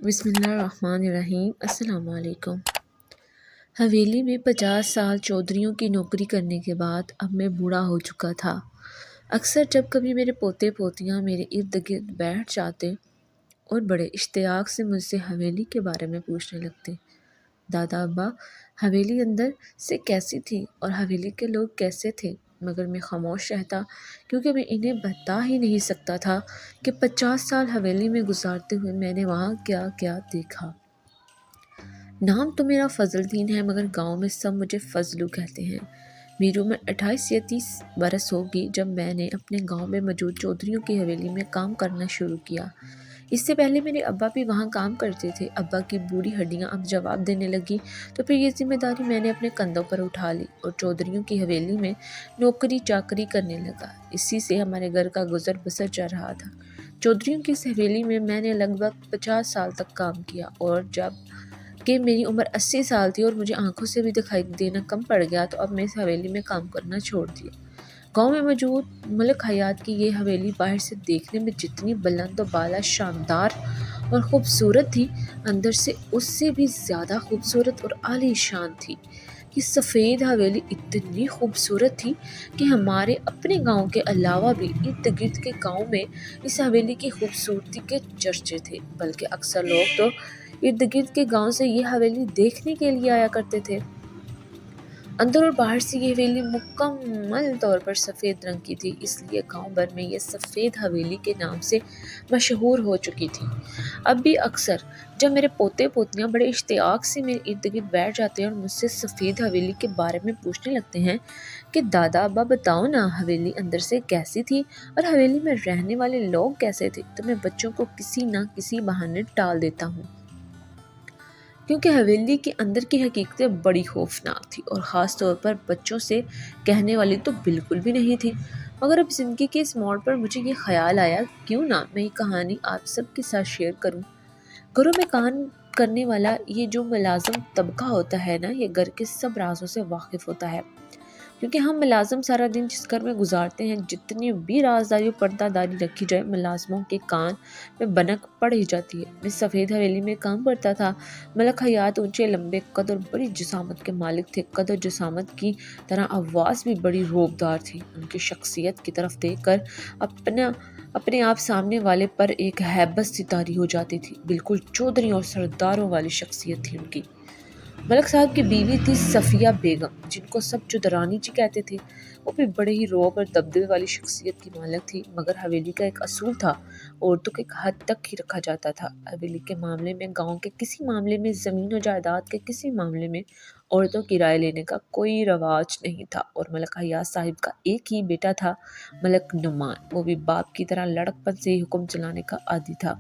بسم اللہ الرحمن الرحیم۔ السلام علیکم۔ حویلی میں 50 سال چودھریوں کی نوکری کرنے کے بعد اب میں بوڑھا ہو چکا تھا۔ اکثر جب کبھی میرے پوتے پوتیاں میرے ارد گرد بیٹھ جاتے اور بڑے اشتیاق سے مجھ سے حویلی کے بارے میں پوچھنے لگتے، دادا ابا حویلی اندر سے کیسی تھی اور حویلی کے لوگ کیسے تھے، مگر میں خاموش رہتا کیونکہ میں انہیں بتا ہی نہیں سکتا تھا کہ 50 سال حویلی میں گزارتے ہوئے میں نے وہاں کیا کیا دیکھا۔ نام تو میرا فضل دین ہے مگر گاؤں میں سب مجھے فضلو کہتے ہیں۔ میری عمر 28 یا 30 برس ہوگی جب میں نے اپنے گاؤں میں موجود چودھریوں کی حویلی میں کام کرنا شروع کیا۔ اس سے پہلے میرے ابا بھی وہاں کام کرتے تھے۔ ابا کی بوڑھی ہڈیاں اب جواب دینے لگی تو پھر یہ ذمہ داری میں نے اپنے کندھوں پر اٹھا لی اور چودھریوں کی حویلی میں نوکری چاکری کرنے لگا۔ اسی سے ہمارے گھر کا گزر بسر چل رہا تھا۔ چودھریوں کی اس حویلی میں میں نے لگ بھگ 50 سال تک کام کیا اور جب کہ میری عمر 80 سال تھی اور مجھے آنکھوں سے بھی دکھائی دینا کم پڑ گیا تو اب میں اس حویلی میں کام کرنا چھوڑ دیا۔ گاؤں میں موجود ملک حیات کی یہ حویلی باہر سے دیکھنے میں جتنی بلند و بالا شاندار اور خوبصورت تھی، اندر سے اس سے بھی زیادہ خوبصورت اور عالی شان تھی۔ یہ سفید حویلی اتنی خوبصورت تھی کہ ہمارے اپنے گاؤں کے علاوہ بھی ارد گرد کے گاؤں میں اس حویلی کی خوبصورتی کے چرچے تھے، بلکہ اکثر لوگ تو ارد گرد کے گاؤں سے یہ حویلی دیکھنے کے لیے آیا کرتے تھے۔ اندر اور باہر سے یہ حویلی مکمل طور پر سفید رنگ کی تھی، اس لیے گاؤں بھر میں یہ سفید حویلی کے نام سے مشہور ہو چکی تھی۔ اب بھی اکثر جب میرے پوتے پوتیاں بڑے اشتیاق سے میرے ارد گرد بیٹھ جاتے ہیں اور مجھ سے سفید حویلی کے بارے میں پوچھنے لگتے ہیں کہ دادا ابا بتاؤ نا حویلی اندر سے کیسی تھی اور حویلی میں رہنے والے لوگ کیسے تھے، تو میں بچوں کو کسی نہ کسی بہانے ٹال دیتا ہوں، کیونکہ حویلی کے اندر کی حقیقتیں بڑی خوفناک تھی اور خاص طور پر بچوں سے کہنے والی تو بالکل بھی نہیں تھی۔ مگر اب زندگی کے اس موڑ پر مجھے یہ خیال آیا کیوں نہ میں یہ کہانی آپ سب کے ساتھ شیئر کروں۔ گھروں میں کام کرنے والا یہ جو ملازم طبقہ ہوتا ہے نا، یہ گھر کے سب رازوں سے واقف ہوتا ہے، کیونکہ ہم ملازم سارا دن جس گھر میں گزارتے ہیں، جتنی بھی رازداری و پردہ داری رکھی جائے ملازموں کے کان میں بنک پڑ ہی جاتی ہے۔ میں سفید حویلی میں کام کرتا تھا۔ ملک حیات اونچے لمبے قد اور بڑی جسامت کے مالک تھے۔ قد اور جسامت کی طرح آواز بھی بڑی رعبدار تھی۔ ان کی شخصیت کی طرف دیکھ کر اپنے آپ سامنے والے پر ایک ہیبت سی طاری ہو جاتی تھی، بالکل چودھریوں اور سرداروں والی شخصیت تھی ان کی۔ ملک صاحب کی بیوی تھی صفیہ بیگم، جن کو سب چودھرانی جی کہتے تھے۔ وہ بھی بڑے ہی رعب اور دبدبے والی شخصیت کی مالک تھی، مگر حویلی کا ایک اصول تھا، عورتوں کو ایک حد تک ہی رکھا جاتا تھا۔ حویلی کے معاملے میں، گاؤں کے کسی معاملے میں، زمین و جائیداد کے کسی معاملے میں عورتوں کی رائے لینے کا کوئی رواج نہیں تھا۔ اور ملک حیات صاحب کا ایک ہی بیٹا تھا، ملک نعمان، وہ بھی باپ کی طرح لڑک پن سے ہی حکم چلانے کا عادی تھا۔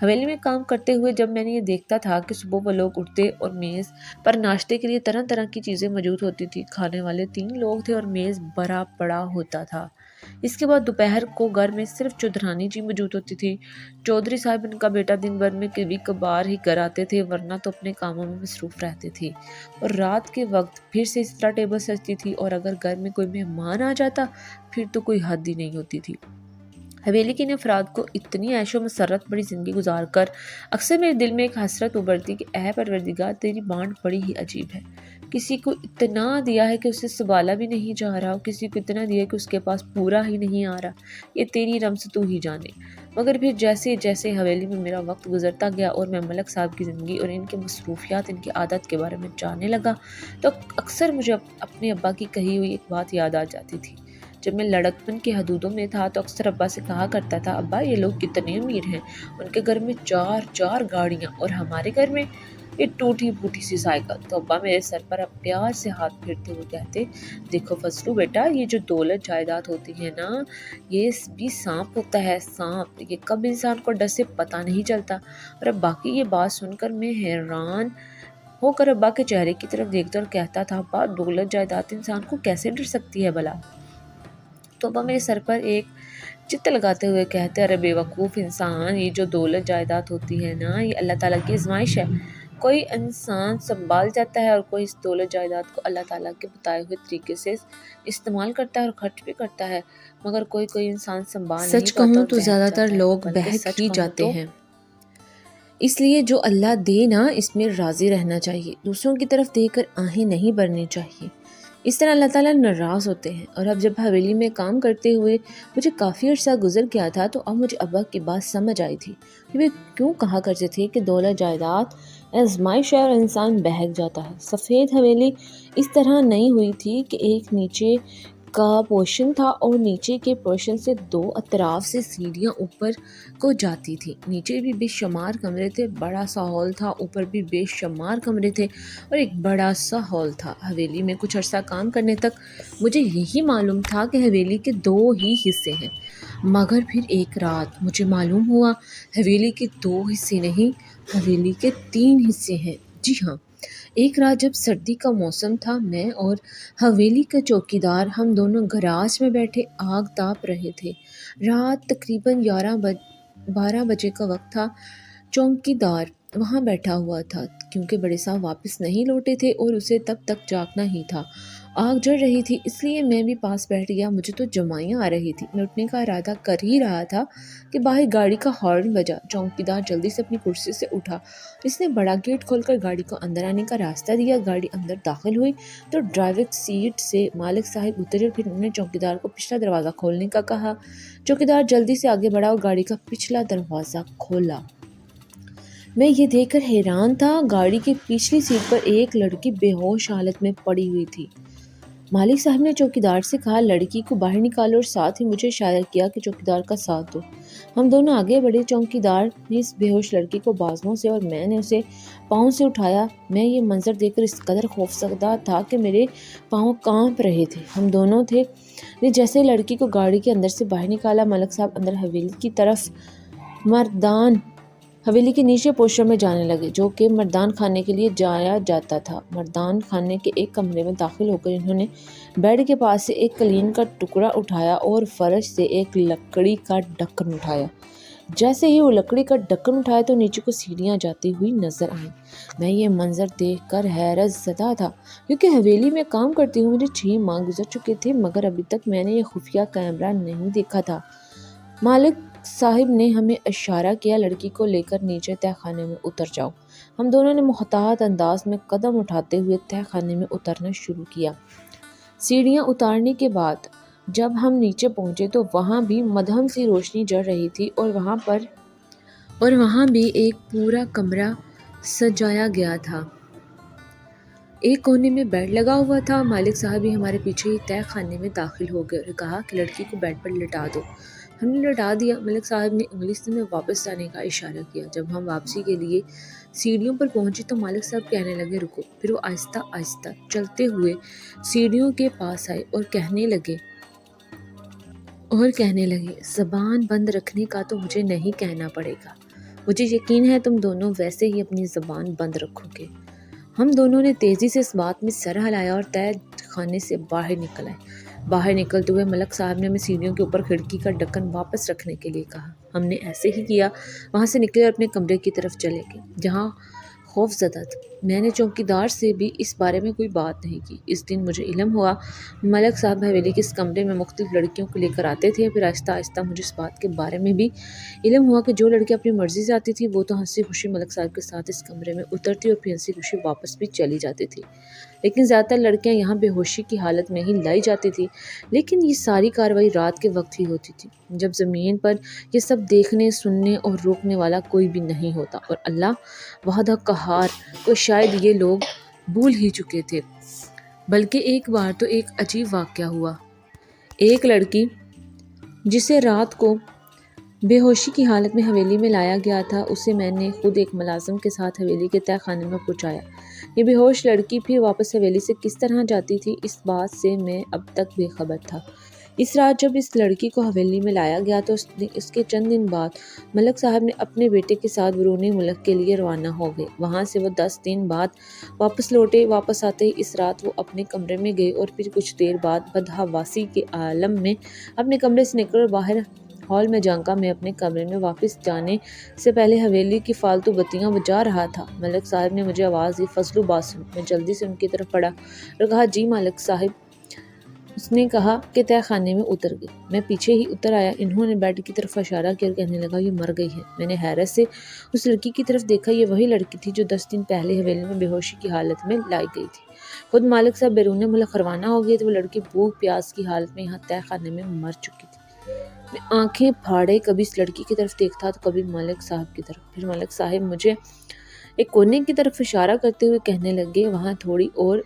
حویلی میں کام کرتے ہوئے جب میں نے یہ دیکھتا تھا کہ صبح وہ لوگ اٹھتے اور میز پر ناشتے کے لیے طرح طرح کی چیزیں موجود ہوتی تھی، کھانے والے 3 لوگ تھے اور میز بھرا پڑا ہوتا تھا۔ اس کے بعد دوپہر کو گھر میں صرف چودھرانی جی موجود ہوتی تھی۔ چودھری صاحب ان کا بیٹا دن بھر میں کبھی کبھار ہی گھر آتے تھے، ورنہ تو اپنے کاموں میں مصروف رہتے تھے، اور رات کے وقت پھر سے اس طرح ٹیبل سجتی تھی، اور اگر گھر میں کوئی مہمان آ جاتا پھر تو کوئی حد ہی نہیں ہوتی تھی۔ حویلی کے ان افراد کو اتنی عیش و مسرت بڑی زندگی گزار کر اکثر میرے دل میں ایک حسرت ابھرتی کہ اے پروردگار، تیری بانٹ بڑی ہی عجیب ہے۔ کسی کو اتنا دیا ہے کہ اسے سنبھالا بھی نہیں جا رہا، اور کسی کو اتنا دیا ہے کہ اس کے پاس پورا ہی نہیں آ رہا۔ یہ تیری رمز تو ہی جانے۔ مگر پھر جیسے جیسے حویلی میں میرا وقت گزرتا گیا اور میں ملک صاحب کی زندگی اور ان کے مصروفیات، ان کی عادت کے بارے میں جاننے لگا، تو اکثر مجھے اپنے ابا کی کہی ہوئی ایک بات یاد آ جاتی تھی۔ جب میں لڑکپن کی حدودوں میں تھا تو اکثر ابا سے کہا کرتا تھا، ابا یہ لوگ کتنے امیر ہیں، ان کے گھر میں 4 گاڑیاں، اور ہمارے گھر میں یہ ٹوٹی پھوٹی سی سائیکل۔ تو ابا میرے سر پر اب پیار سے ہاتھ پھیرتے ہوئے کہتے، دیکھو فضلو بیٹا، یہ جو دولت جائیداد ہوتی ہے نا، یہ بھی سانپ ہوتا ہے، سانپ، یہ کب انسان کو ڈر سے پتہ نہیں چلتا۔ اور اب باقی یہ بات سن کر میں حیران ہو کر ابا کے چہرے کی طرف دیکھتا اور کہتا تھا، ابا دولت جائیداد انسان کو کیسے ڈر سکتی ہے بھلا؟ تو ابا میرے سر پر ایک چت لگاتے ہوئے کہتے، ارے بے وقوف انسان، یہ جو دولت جائیداد ہوتی ہے نا، یہ اللہ تعالیٰ کی آزمائش ہے۔ کوئی انسان سنبھال جاتا ہے اور کوئی اس دولت جائیداد کو اللہ تعالیٰ کے بتائے ہوئے طریقے سے استعمال کرتا ہے اور خرچ بھی کرتا ہے، مگر کوئی انسان سنبھال نہیں سچ پاتا کہوں اور تو بہک زیادہ تر جاتا ہے، لوگ بلکہ بہک سچ ہی کہوں جاتے تو ہیں۔ اس لیے جو اللہ دے نا اس میں راضی رہنا چاہیے، دوسروں کی طرف دیکھ کر آہیں نہیں بھرنی چاہیے، اس طرح اللہ تعالیٰ ناراض ہوتے ہیں۔ اور اب جب حویلی میں کام کرتے ہوئے مجھے کافی عرصہ گزر گیا تھا تو اب مجھے ابا کی بات سمجھ آئی تھی کہ وہ کیوں کہا کرتے تھے کہ دولت جائیداد آزمائش ہے اور انسان بہک جاتا ہے۔ سفید حویلی اس طرح نہیں ہوئی تھی کہ ایک نیچے کا پورشن تھا اور نیچے کے پورشن سے دو اطراف سے سیڑھیاں اوپر کو جاتی تھی۔ نیچے بھی بے شمار کمرے تھے، بڑا سا ہال تھا، اوپر بھی بے شمار کمرے تھے اور ایک بڑا سا ہال تھا۔ حویلی میں کچھ عرصہ کام کرنے تک مجھے یہی معلوم تھا کہ حویلی کے 2 ہی حصے ہیں، مگر پھر ایک رات مجھے معلوم ہوا حویلی کے 2 حصے نہیں، حویلی کے 3 حصے ہیں۔ جی ہاں، ایک رات جب سردی کا موسم تھا، میں اور حویلی کا چوکیدار ہم دونوں گراج میں بیٹھے آگ تاپ رہے تھے۔ رات تقریباً 12 بجے کا وقت تھا۔ چوکیدار وہاں بیٹھا ہوا تھا کیونکہ بڑے صاحب واپس نہیں لوٹے تھے اور اسے تب تک جاگنا ہی تھا۔ آگ جل رہی تھی اس لیے میں بھی پاس بیٹھ گیا۔ مجھے تو جمائیاں آ رہی تھی، میں اٹھنے کا ارادہ کر ہی رہا تھا کہ باہر گاڑی کا ہارن بجا۔ چوکیدار جلدی سے اپنی کرسی سے اٹھا، اس نے بڑا گیٹ کھول کر گاڑی کو اندر آنے کا راستہ دیا۔ گاڑی اندر داخل ہوئی تو ڈرائیور سیٹ سے مالک صاحب اترے اور پھر انہوں نے چوکیدار کو پچھلا دروازہ کھولنے کا کہا۔ چوکیدار جلدی سے آگے بڑھا اور گاڑی کا پچھلا دروازہ کھولا۔ میں یہ دیکھ کر حیران تھا، گاڑی کی پچھلی سیٹ پر ایک لڑکی بے ہوش حالت میں پڑی ہوئی تھی۔ مالک صاحب نے چوکیدار سے کہا لڑکی کو باہر نکالو اور ساتھ ہی مجھے اشارہ کیا کہ چوکیدار کا ساتھ دو۔ ہم دونوں آگے بڑھے۔ چوکیدار نے اس بے ہوش لڑکی کو بازوؤں سے اور میں نے اسے پاؤں سے اٹھایا۔ میں یہ منظر دیکھ کر اس قدر خوفزدہ تھا کہ میرے پاؤں کانپ رہے تھے۔ ہم دونوں نے جیسے لڑکی کو گاڑی کے اندر سے باہر نکالا، ملک صاحب اندر حویلی کی طرف مردان حویلی کے نیچے پورشن میں جانے لگے جو کہ مردان خانے کے لیے جایا جاتا تھا۔ مردان خانے کے ایک کمرے میں داخل ہو کر انہوں نے بیڈ کے پاس سے ایک قالین کا ٹکڑا اٹھایا اور فرش سے ایک لکڑی کا ڈھکن اٹھایا۔ جیسے ہی وہ لکڑی کا ڈھکن اٹھایا تو نیچے کو سیڑھیاں جاتی ہوئی نظر آئیں۔ میں یہ منظر دیکھ کر حیرت زدہ تھا کیونکہ حویلی میں کام کرتے ہوئے مجھے 6 ماہ گزر چکے تھے مگر ابھی تک میں نے یہ خفیہ کیمرہ نہیں دیکھا تھا۔ مالک صاحب نے ہمیں اشارہ کیا لڑکی کو لے کر نیچے تہہ خانے میں اتر جاؤ۔ ہم دونوں نے محتاط انداز میں قدم اٹھاتے ہوئے تہہ خانے میں اترنا شروع کیا۔ سیڑھیاں اتارنے کے بعد جب ہم نیچے پہنچے تو وہاں بھی مدھم سی روشنی جل رہی تھی اور وہاں بھی ایک پورا کمرہ سجایا گیا تھا۔ ایک کونے میں بیڈ لگا ہوا تھا۔ مالک صاحب بھی ہمارے پیچھے ہی تہہ خانے میں داخل ہو گئے اور کہا کہ لڑکی کو بیڈ پر لٹا دو۔ ہم نے لٹا دیا۔ ملک صاحب نے انگلی سے ہمیں واپس جانے کا اشارہ کیا۔ جب ہم واپسی کے لیے سیڑھیوں پر پہنچے تو مالک صاحب کہنے لگے رکو۔ پھر وہ آہستہ آہستہ چلتے ہوئے سیڑھیوں کے پاس آئے اور کہنے لگے زبان بند رکھنے کا تو مجھے نہیں کہنا پڑے گا، مجھے یقین ہے تم دونوں ویسے ہی اپنی زبان بند رکھو گے۔ ہم دونوں نے تیزی سے اس بات میں سر ہلایا اور تہہ خانے سے باہر نکل آئے۔ باہر نکلتے ہوئے ملک صاحب نے ہمیں سیڑھیوں کے اوپر کھڑکی کا ڈھکن واپس رکھنے کے لیے کہا۔ ہم نے ایسے ہی کیا، وہاں سے نکلے اور اپنے کمرے کی طرف چلے گئے جہاں خوف زدہ تھا۔ میں نے چوکیدار سے بھی اس بارے میں کوئی بات نہیں کی۔ اس دن مجھے علم ہوا ملک صاحب حویلی کے اس کمرے میں مختلف لڑکیوں کو لے کر آتے تھے۔ پھر آہستہ آہستہ مجھے اس بات کے بارے میں بھی علم ہوا کہ جو لڑکیاں اپنی مرضی سے آتی تھی وہ تو ہنسی خوشی ملک صاحب کے ساتھ اس کمرے میں اترتی اور پھر ہنسی خوشی واپس بھی چلی جاتی تھی، لیکن زیادہ تر لڑکیاں یہاں بے ہوشی کی حالت میں ہی لائی جاتی تھی۔ لیکن یہ ساری کارروائی رات کے وقت ہی ہوتی تھی جب زمین پر یہ سب دیکھنے، سننے اور روکنے والا کوئی بھی نہیں ہوتا، اور اللہ وحدہ قہار کو شاید یہ لوگ بھول ہی چکے تھے۔ بلکہ ایک بار تو ایک عجیب واقعہ ہوا۔ ایک لڑکی جسے رات کو بے ہوشی کی حالت میں حویلی میں لایا گیا تھا، اسے میں نے خود ایک ملازم کے ساتھ حویلی کے تہہ خانے میں پہنچایا۔ یہ بے ہوش لڑکی پھر واپس حویلی سے کس طرح جاتی تھی اس بات سے میں اب تک بے خبر تھا۔ اس رات جب اس لڑکی کو حویلی میں لایا گیا تو اس کے چند دن بعد ملک صاحب نے اپنے بیٹے کے ساتھ بیرون ملک کے لیے روانہ ہو گئے۔ وہاں سے وہ 10 دن بعد واپس لوٹے۔ واپس آتے ہی اس رات وہ اپنے کمرے میں گئے اور پھر کچھ دیر بعد بدحواسی کے عالم میں اپنے کمرے سے نکل کر باہر ہال میں جھانکا۔ میں اپنے کمرے میں واپس جانے سے پہلے حویلی کی فالتو بتیاں بجھا رہا تھا۔ ملک صاحب نے مجھے آواز دی فضلو بات سن۔ میں جلدی سے ان کی طرف بڑھا اور کہا جی مالک صاحب، اس نے کہا کہ تہ خانے میں اتر گئی۔ میں پیچھے ہی اتر آیا۔ انہوں نے بیڈ کی طرف اشارہ کیا اور کہنے لگا یہ مر گئی ہے۔ میں نے حیرت سے اس لڑکی کی طرف دیکھا۔ یہ وہی لڑکی تھی جو 10 دن پہلے حویلی میں بے ہوشی کی حالت میں لائی گئی تھی۔ خود مالک صاحب بیرون ملک روانہ ہو گئے تھے۔ وہ لڑکی بھوک پیاس کی حالت میں یہاں تہ خانے میں مر چکی تھی۔ میں آنکھیں پھاڑے کبھی اس لڑکی کی طرف دیکھتا تو کبھی مالک صاحب کی طرف۔ پھر مالک صاحب مجھے ایک کونے کی طرف اشارہ کرتے ہوئے کہنے لگے وہاں تھوڑی اور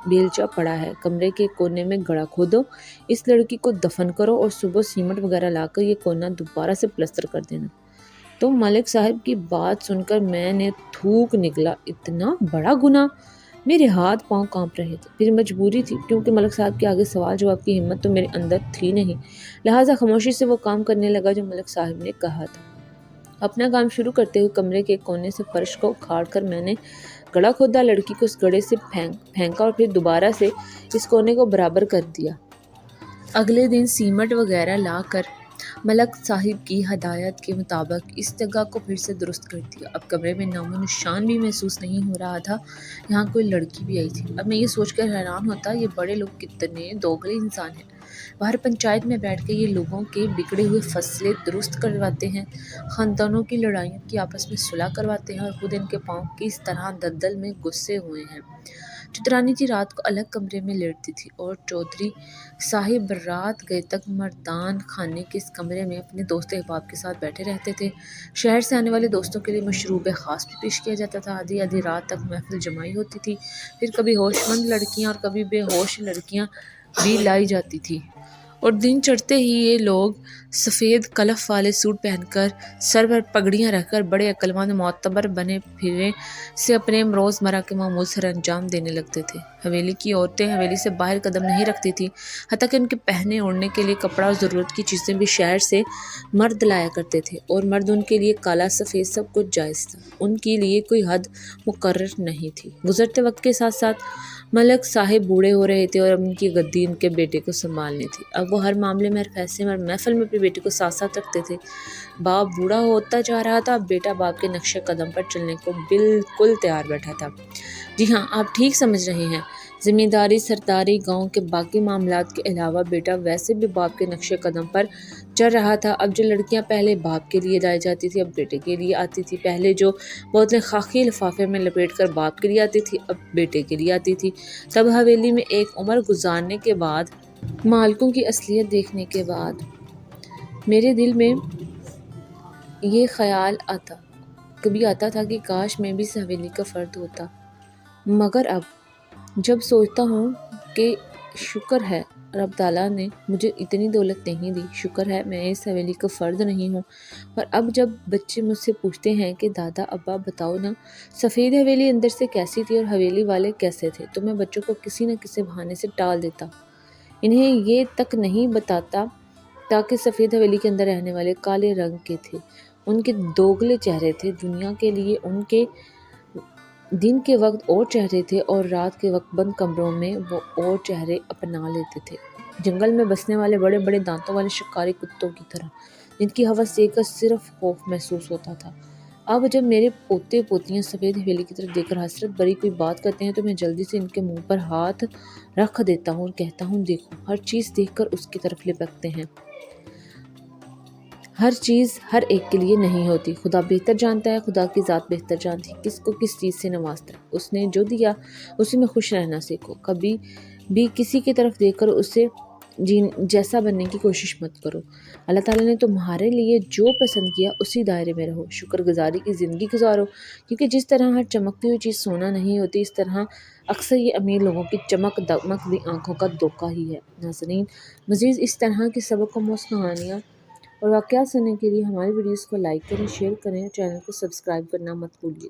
بیلچہ پڑا ہے، کمرے کے کونے میں گڑھا کھودو، اس لڑکی کو دفن کرو اور صبح سیمنٹ وغیرہ لا کر یہ کونا دوبارہ سے پلستر کر دینا۔ تو مالک صاحب کی بات سن کر میں نے تھوک نکلا، اتنا بڑا گناہ! میرے ہاتھ پاؤں کانپ رہے تھے۔ پھر مجبوری تھی کیونکہ ملک صاحب کے آگے سوال جواب کی ہمت تو میرے اندر تھی نہیں، لہٰذا خاموشی سے وہ کام کرنے لگا جو ملک صاحب نے کہا تھا۔ اپنا کام شروع کرتے ہوئے کمرے کے کونے سے فرش کو اکھاڑ کر میں نے گڑھا کھودا، لڑکی کو اس گڑھے سے پھینکا اور پھر دوبارہ سے اس کونے کو برابر کر دیا۔ اگلے دن سیمنٹ وغیرہ لا کر ملک صاحب کی ہدایت کے مطابق اس جگہ کو پھر سے درست کر دیا۔ اب کمرے میں نام و نشان بھی محسوس نہیں ہو رہا تھا یہاں کوئی لڑکی بھی آئی تھی۔ اب میں یہ سوچ کر حیران ہوتا یہ بڑے لوگ کتنے دوگلے انسان ہیں۔ باہر پنچایت میں بیٹھ کے یہ لوگوں کے بگڑے ہوئے فیصلے درست کرواتے ہیں، خاندانوں کی لڑائیوں کی آپس میں صلح کرواتے ہیں، اور خود ان کے پاؤں کس طرح دلدل میں گھسے ہوئے ہیں۔ چترانی جی رات کو الگ کمرے میں لیٹتی تھی اور چودھری صاحب رات گئے تک مردان خانے کے اس کمرے میں اپنے دوست احباب کے ساتھ بیٹھے رہتے تھے۔ شہر سے آنے والے دوستوں کے لیے مشروب خاص بھی پیش کیا جاتا تھا۔ آدھی آدھی رات تک محفل جمائی ہوتی تھی، پھر کبھی ہوش مند لڑکیاں اور کبھی بے ہوش لڑکیاں بھی لائی جاتی تھی، اور دن چڑھتے ہی یہ لوگ سفید کلف والے سوٹ پہن کر، سر پر پگڑیاں رکھ کر بڑے عقلمند معتبر بنے پھرنے سے اپنے روزمرہ کے معمول سر انجام دینے لگتے تھے۔ حویلی کی عورتیں حویلی سے باہر قدم نہیں رکھتی تھیں، حتیٰ کہ ان کے پہننے اوڑھنے کے لیے کپڑا اور ضرورت کی چیزیں بھی شہر سے مرد لایا کرتے تھے، اور مرد ان کے لیے کالا سفید سب کچھ جائز تھا، ان کے لیے کوئی حد مقرر نہیں تھی۔ گزرتے وقت کے ساتھ ساتھ ملک صاحب بوڑھے ہو رہے تھے اور اب ان کی گدی ان کے بیٹے کو سنبھالنی تھی۔ اب وہ ہر معاملے میں، ہر فیصلے میں، ہر محفل میں اپنے بیٹے کو ساتھ ساتھ رکھتے تھے۔ باپ بوڑھا ہوتا جا رہا تھا، اب بیٹا باپ کے نقش قدم پر چلنے کو بالکل تیار بیٹھا تھا۔ جی ہاں، آپ ٹھیک سمجھ رہے ہیں، ذمہ داری، سرداری، گاؤں کے باقی معاملات کے علاوہ بیٹا ویسے بھی باپ کے نقش قدم پر چل رہا تھا۔ اب جو لڑکیاں پہلے باپ کے لیے لائی جاتی تھی اب بیٹے کے لیے آتی تھی، پہلے جو بوتلیں خاکی لفافے میں لپیٹ کر باپ کے لیے آتی تھی اب بیٹے کے لیے آتی تھی۔ تب حویلی میں ایک عمر گزارنے کے بعد، مالکوں کی اصلیت دیکھنے کے بعد، میرے دل میں یہ خیال کبھی آتا تھا کہ کاش میں بھی اس حویلی کا فرد ہوتا، مگر اب جب سوچتا ہوں کہ شکر ہے رب تعالیٰ نے مجھے اتنی دولت نہیں دی، شکر ہے میں اس حویلی کا فرد نہیں ہوں۔ اور اب جب بچے مجھ سے پوچھتے ہیں کہ دادا ابا بتاؤ نا سفید حویلی اندر سے کیسی تھی اور حویلی والے کیسے تھے، تو میں بچوں کو کسی نہ کسی بہانے سے ٹال دیتا، انہیں یہ تک نہیں بتاتا تاکہ سفید حویلی کے اندر رہنے والے کالے رنگ کے تھے، ان کے دوگلے چہرے تھے، دنیا کے لیے ان کے دن کے وقت اور چہرے تھے اور رات کے وقت بند کمروں میں وہ اور چہرے اپنا لیتے تھے، جنگل میں بسنے والے بڑے بڑے دانتوں والے شکاری کتوں کی طرح، جن کی حوس دیکھ کر صرف خوف محسوس ہوتا تھا۔ اب جب میرے پوتے پوتیاں سفید حویلی کی طرف دیکھ کر حسرت بھری کوئی بات کرتے ہیں تو میں جلدی سے ان کے منہ پر ہاتھ رکھ دیتا ہوں اور کہتا ہوں دیکھو، ہر چیز دیکھ کر اس کی طرف لپکتے ہیں، ہر چیز ہر ایک کے لیے نہیں ہوتی، خدا بہتر جانتا ہے، خدا کی ذات بہتر جانتی ہے کس کو کس چیز سے نوازتا ہے، اس نے جو دیا اسی میں خوش رہنا سیکھو، کبھی بھی کسی کی طرف دیکھ کر اسے جیسا بننے کی کوشش مت کرو، اللہ تعالیٰ نے تمہارے لیے جو پسند کیا اسی دائرے میں رہو، شکر گزاری کی زندگی گزارو، کیونکہ جس طرح ہر چمکتی ہوئی چیز سونا نہیں ہوتی، اس طرح اکثر یہ امیر لوگوں کی چمک دمک بھی آنکھوں کا دھوکہ ہی ہے۔ ناظرین، مزید اس طرح کی سبق آموز کہانیاں اور واقعات سننے کے لیے ہماری ویڈیوز کو لائک کریں، شیئر کریں اور چینل کو سبسکرائب کرنا مت بھولیے۔